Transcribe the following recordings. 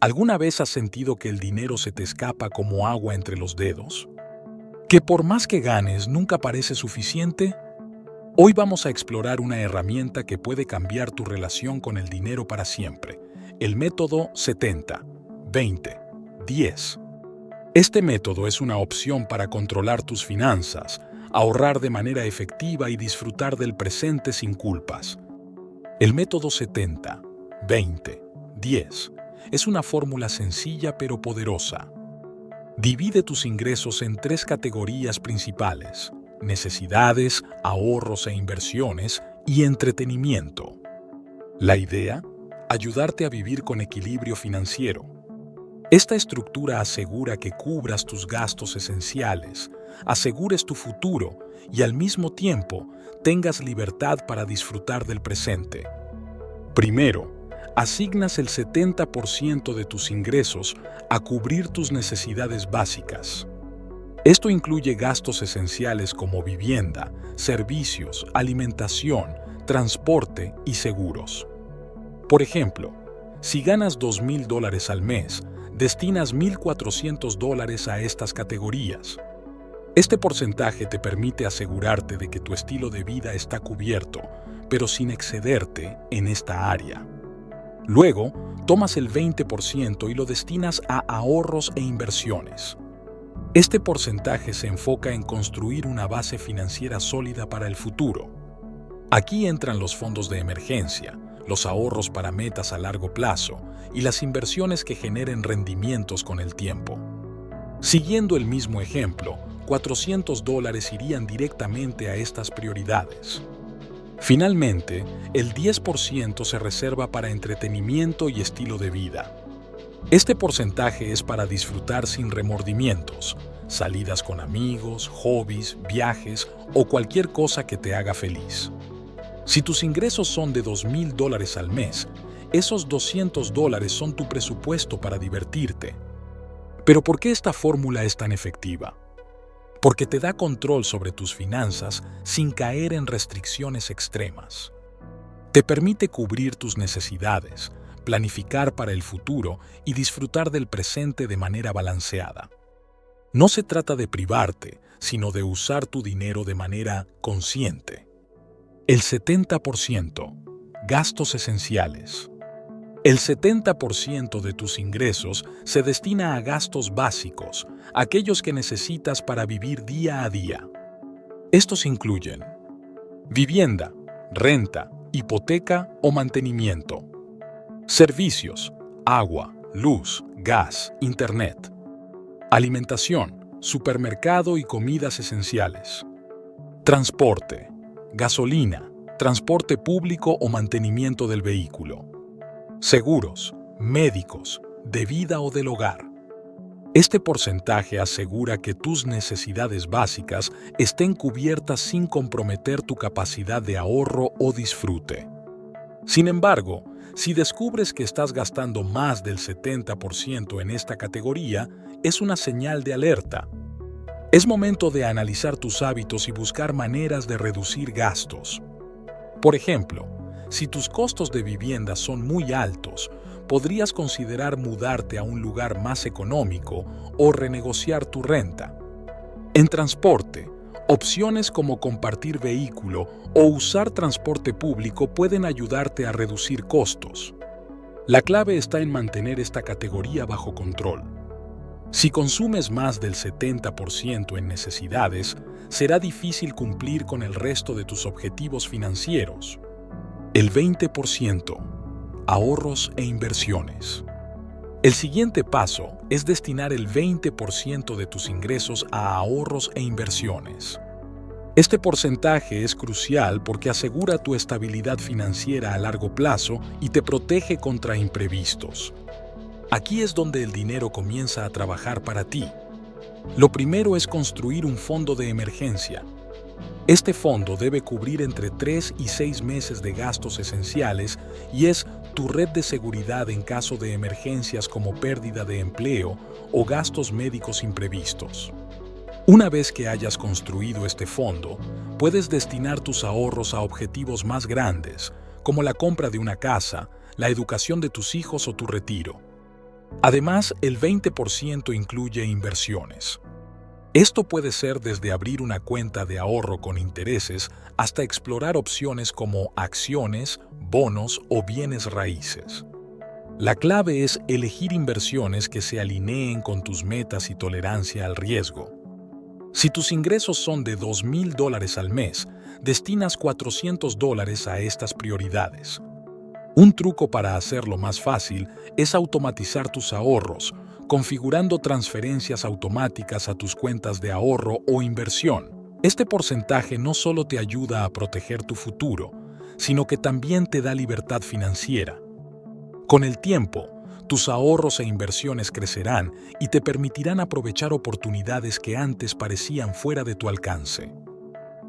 ¿Alguna vez has sentido que el dinero se te escapa como agua entre los dedos? ¿Que por más que ganes nunca parece suficiente? Hoy vamos a explorar una herramienta que puede cambiar tu relación con el dinero para siempre, el método 70-20-10. Este método es una opción para controlar tus finanzas, ahorrar de manera efectiva y disfrutar del presente sin culpas. El método 70-20-10 es una fórmula sencilla pero poderosa. Divide tus ingresos en 3 categorías principales: necesidades, ahorros e inversiones, y entretenimiento. La idea: ayudarte a vivir con equilibrio financiero. Esta estructura asegura que cubras tus gastos esenciales, asegures tu futuro y al mismo tiempo tengas libertad para disfrutar del presente. Primero, asignas el 70% de tus ingresos a cubrir tus necesidades básicas. Esto incluye gastos esenciales como vivienda, servicios, alimentación, transporte y seguros. Por ejemplo, si ganas $2,000 al mes, destinas $1,400 a estas categorías. Este porcentaje te permite asegurarte de que tu estilo de vida está cubierto, pero sin excederte en esta área. Luego, tomas el 20% y lo destinas a ahorros e inversiones. Este porcentaje se enfoca en construir una base financiera sólida para el futuro. Aquí entran los fondos de emergencia, los ahorros para metas a largo plazo y las inversiones que generen rendimientos con el tiempo. Siguiendo el mismo ejemplo, $400 irían directamente a estas prioridades. Finalmente, el 10% se reserva para entretenimiento y estilo de vida. Este porcentaje es para disfrutar sin remordimientos, salidas con amigos, hobbies, viajes o cualquier cosa que te haga feliz. Si tus ingresos son de $2,000 al mes, esos $200 son tu presupuesto para divertirte. Pero ¿por qué esta fórmula es tan efectiva? Porque te da control sobre tus finanzas sin caer en restricciones extremas. Te permite cubrir tus necesidades, planificar para el futuro y disfrutar del presente de manera balanceada. No se trata de privarte, sino de usar tu dinero de manera consciente. El 70%. Gastos esenciales. El 70% de tus ingresos se destina a gastos básicos, aquellos que necesitas para vivir día a día. Estos incluyen vivienda, renta, hipoteca o mantenimiento. Servicios, agua, luz, gas, internet. Alimentación, supermercado y comidas esenciales. Transporte, gasolina, transporte público o mantenimiento del vehículo. Seguros, médicos, de vida o del hogar. Este porcentaje asegura que tus necesidades básicas estén cubiertas sin comprometer tu capacidad de ahorro o disfrute. Sin embargo, si descubres que estás gastando más del 70% en esta categoría, es una señal de alerta. Es momento de analizar tus hábitos y buscar maneras de reducir gastos. Por ejemplo, si tus costos de vivienda son muy altos, podrías considerar mudarte a un lugar más económico o renegociar tu renta. En transporte, opciones como compartir vehículo o usar transporte público pueden ayudarte a reducir costos. La clave está en mantener esta categoría bajo control. Si consumes más del 70% en necesidades, será difícil cumplir con el resto de tus objetivos financieros. El 20%. Ahorros e inversiones. El siguiente paso es destinar el 20% de tus ingresos a ahorros e inversiones. Este porcentaje es crucial porque asegura tu estabilidad financiera a largo plazo y te protege contra imprevistos. Aquí es donde el dinero comienza a trabajar para ti. Lo primero es construir un fondo de emergencia. Este fondo debe cubrir entre 3 y 6 meses de gastos esenciales y es tu red de seguridad en caso de emergencias como pérdida de empleo o gastos médicos imprevistos. Una vez que hayas construido este fondo, puedes destinar tus ahorros a objetivos más grandes, como la compra de una casa, la educación de tus hijos o tu retiro. Además, el 20% incluye inversiones. Esto puede ser desde abrir una cuenta de ahorro con intereses hasta explorar opciones como acciones, bonos o bienes raíces. La clave es elegir inversiones que se alineen con tus metas y tolerancia al riesgo. Si tus ingresos son de $2,000 al mes, destinas $400 a estas prioridades. Un truco para hacerlo más fácil es automatizar tus ahorros, configurando transferencias automáticas a tus cuentas de ahorro o inversión. Este porcentaje no solo te ayuda a proteger tu futuro, sino que también te da libertad financiera. Con el tiempo, tus ahorros e inversiones crecerán y te permitirán aprovechar oportunidades que antes parecían fuera de tu alcance.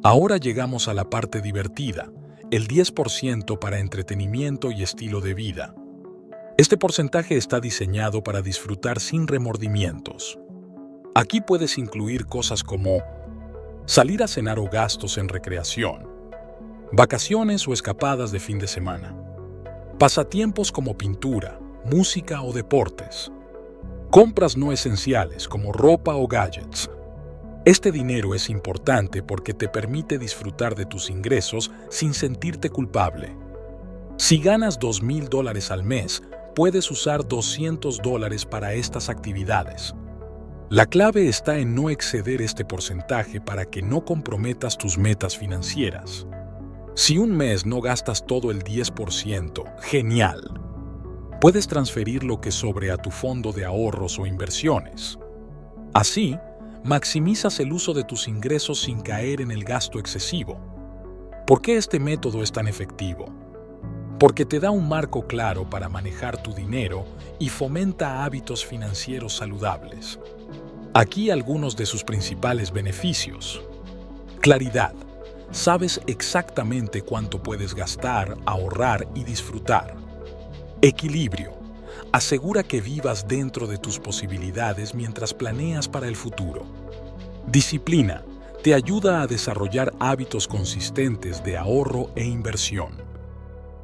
Ahora llegamos a la parte divertida, el 10% para entretenimiento y estilo de vida. Este porcentaje está diseñado para disfrutar sin remordimientos. Aquí puedes incluir cosas como salir a cenar o gastos en recreación, vacaciones o escapadas de fin de semana, pasatiempos como pintura, música o deportes, compras no esenciales como ropa o gadgets. Este dinero es importante porque te permite disfrutar de tus ingresos sin sentirte culpable. Si ganas $2,000 al mes, puedes usar $200 para estas actividades. La clave está en no exceder este porcentaje para que no comprometas tus metas financieras. Si un mes no gastas todo el 10%, genial. Puedes transferir lo que sobre a tu fondo de ahorros o inversiones. Así, maximizas el uso de tus ingresos sin caer en el gasto excesivo. ¿Por qué este método es tan efectivo? Porque te da un marco claro para manejar tu dinero y fomenta hábitos financieros saludables. Aquí algunos de sus principales beneficios. Claridad. Sabes exactamente cuánto puedes gastar, ahorrar y disfrutar. Equilibrio. Asegura que vivas dentro de tus posibilidades mientras planeas para el futuro. Disciplina. Te ayuda a desarrollar hábitos consistentes de ahorro e inversión.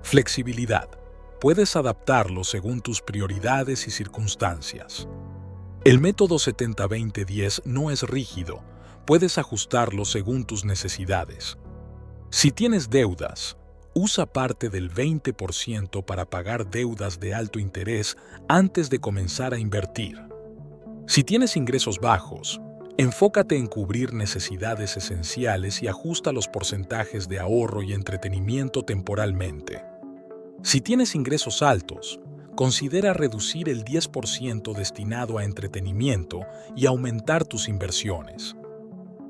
Flexibilidad. Puedes adaptarlo según tus prioridades y circunstancias. El método 70-20-10 no es rígido. Puedes ajustarlo según tus necesidades. Si tienes deudas, usa parte del 20% para pagar deudas de alto interés antes de comenzar a invertir. Si tienes ingresos bajos, enfócate en cubrir necesidades esenciales y ajusta los porcentajes de ahorro y entretenimiento temporalmente. Si tienes ingresos altos, considera reducir el 10% destinado a entretenimiento y aumentar tus inversiones.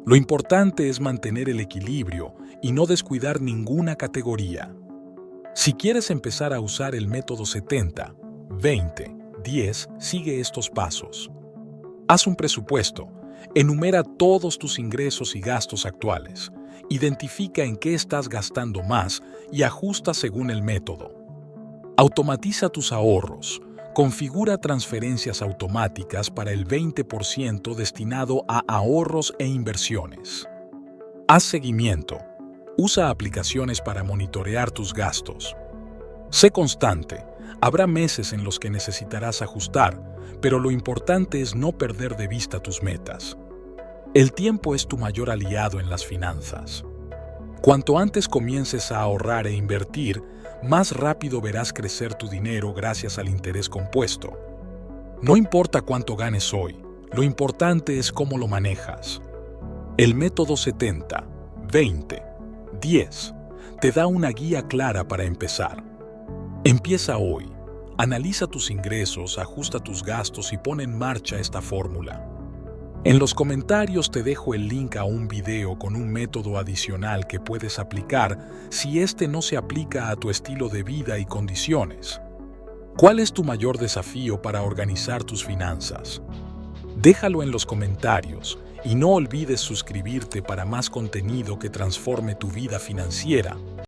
Lo importante es mantener el equilibrio y no descuidar ninguna categoría. Si quieres empezar a usar el método 70-20-10, sigue estos pasos. Haz un presupuesto. Enumera todos tus ingresos y gastos actuales. Identifica en qué estás gastando más y ajusta según el método. Automatiza tus ahorros. Configura transferencias automáticas para el 20% destinado a ahorros e inversiones. Haz seguimiento. Usa aplicaciones para monitorear tus gastos. Sé constante. Habrá meses en los que necesitarás ajustar, pero lo importante es no perder de vista tus metas. El tiempo es tu mayor aliado en las finanzas. Cuanto antes comiences a ahorrar e invertir, más rápido verás crecer tu dinero gracias al interés compuesto. No importa cuánto ganes hoy, lo importante es cómo lo manejas. El método 70-20-10 te da una guía clara para empezar. Empieza hoy. Analiza tus ingresos, ajusta tus gastos y pon en marcha esta fórmula. En los comentarios te dejo el link a un video con un método adicional que puedes aplicar si este no se aplica a tu estilo de vida y condiciones. ¿Cuál es tu mayor desafío para organizar tus finanzas? Déjalo en los comentarios y no olvides suscribirte para más contenido que transforme tu vida financiera.